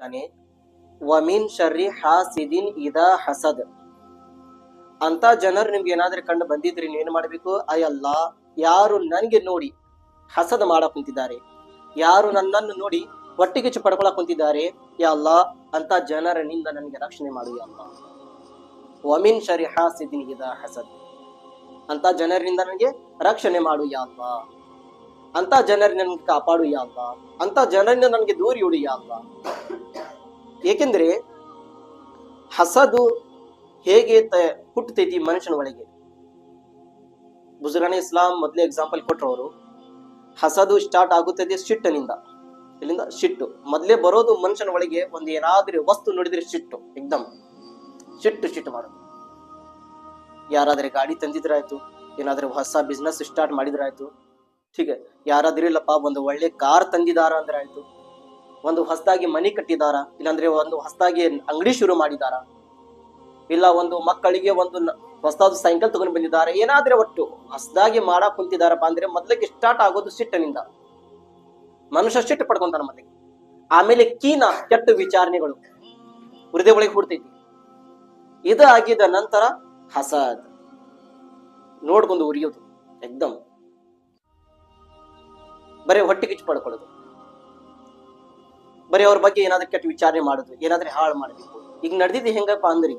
ಹೇಳ್ತಾನೆ, ವಮಿನ್ ಶರ್ರಿ ಹಾಸಿದಿನ್ ಇದಾ ಹಸದ್. ಅಂತ ಜನರು ನಿಮ್ಗೆ ಏನಾದ್ರೂ ಕಂಡು ಬಂದಿದ್ರಿ, ನೀವೇನ್ ಮಾಡ್ಬೇಕು? ಅಯ್ಯಲ್ಲ, ಯಾರು ನನ್ಗೆ ನೋಡಿ ಹಸದ್ ಮಾಡಕ್ ಕುಂತಿದ್ದಾರೆ, ಯಾರು ನನ್ನನ್ನು ನೋಡಿ ಹೊಟ್ಟಿಗೆ ಪಡ್ಕೊಳಕ್ ಕುಂತಿದ್ದಾರೆ, ಯಾ ಅಲ್ಲಾ ಅಂತ ಜನರನಿಂದ ನನಗೆ ರಕ್ಷಣೆ ಮಾಡು ಯಾ ಅಲ್ಲಾ. ವಮಿನ್ ಶರ್ರಿ ಹಾಸಿದಿನ್ ಇದಾ ಹಸದ್, ಅಂತ ಜನರಿಂದ ನನಗೆ ರಕ್ಷಣೆ ಮಾಡು ಯಾ ಅಲ್ಲಾ. ಅಂತ ಜನರಿಂದ ನನಗೆ ಕಾಪಾಡು ಯಾ ಅಲ್ಲಾ. ಅಂತ ಜನರಿಂದ ನನಗೆ ದೂರ ಇಡು ಯಾ ಅಲ್ಲಾ. ಏಕೆಂದ್ರೆ ಹಸದು ಹೇಗೆ ಹುಟ್ಟತೈತಿ ಮನುಷ್ಯನ ಒಳಗೆ? ಬುಜುರ್ಗಾನೆ ಇಸ್ಲಾಂ ಮೊದಲೇ ಎಕ್ಸಾಂಪಲ್ ಕೊಟ್ಟರು. ಹಸದು ಸ್ಟಾರ್ಟ್ ಆಗುತ್ತದೆ ಸಿಟ್ಟಿನಿಂದ. ಇಲ್ಲಿಂದ ಸಿಟ್ಟು ಮೊದಲೇ ಬರೋದು ಮನುಷ್ಯನ ಒಳಗೆ. ಒಂದು ಏನಾದ್ರೂ ವಸ್ತು ನೋಡಿದ್ರೆ ಸಿಟ್ಟು, ಎಕ್ದಮ್ ಸಿಟ್ಟು ಮಾಡೋದು. ಯಾರಾದ್ರೆ ಗಾಡಿ ತಂದಿದ್ರಾಯ್ತು, ಏನಾದ್ರೂ ಹೊಸ ಬಿಸ್ನೆಸ್ ಸ್ಟಾರ್ಟ್ ಮಾಡಿದ್ರಾಯ್ತು, ಹೀಗೆ ಯಾರಾದ್ರೂ ಇಲ್ಲಪ್ಪ ಒಂದು ಒಳ್ಳೆ ಕಾರ್ ತಂದಿದಾರ ಅಂದ್ರೆ ಆಯ್ತು, ಒಂದು ಹೊಸದಾಗಿ ಮನಿ ಕಟ್ಟಿದಾರ, ಇಲ್ಲಾಂದ್ರೆ ಒಂದು ಹೊಸದಾಗಿ ಅಂಗಡಿ ಶುರು ಮಾಡಿದಾರ, ಇಲ್ಲ ಒಂದು ಮಕ್ಕಳಿಗೆ ಒಂದು ಹೊಸದಾದ ಸೈಕಲ್ ತಗೊಂಡು ಬಂದಿದ್ದಾರೆ, ಏನಾದ್ರೆ ಒಟ್ಟು ಹೊಸದಾಗಿ ಮಾಡಕ್ ಕುಂತಿದಾರಪ್ಪ ಅಂದ್ರೆ ಮೊದ್ಲಿಗೆ ಸ್ಟಾರ್ಟ್ ಆಗೋದು ಸಿಟ್ಟಿನಿಂದ. ಮನುಷ್ಯ ಸಿಟ್ಟು ಪಡ್ಕೊಂತಾನ ಮೊದಲಿಗೆ. ಆಮೇಲೆ ಕೀನ ಕೆಟ್ಟ ವಿಚಾರಣೆಗಳು ಹೃದಯ ಒಳಗೆ ಹುಡ್ತೈತಿ. ಇದು ಆಗಿದ ನಂತರ ಹಸದ್ ನೋಡ್ಕೊಂಡು ಉರಿಯೋದು, ಎಕ್ದಮ್ ಬರೀ ಹೊಟ್ಟೆ ಕಿಚ್ಚು ಪಡ್ಕೊಳ್ಳೋದು, ಬರೀ ಅವ್ರ ಬಗ್ಗೆ ಏನಾದ್ರೂ ಕೆಟ್ಟ ವಿಚಾರಣೆ ಮಾಡೋದು, ಏನಾದ್ರೂ ಹಾಳು ಮಾಡಬೇಕು. ಈಗ ನಡೆದಿದ್ದು ಹೆಂಗಪ್ಪ ಅಂದ್ರಿ,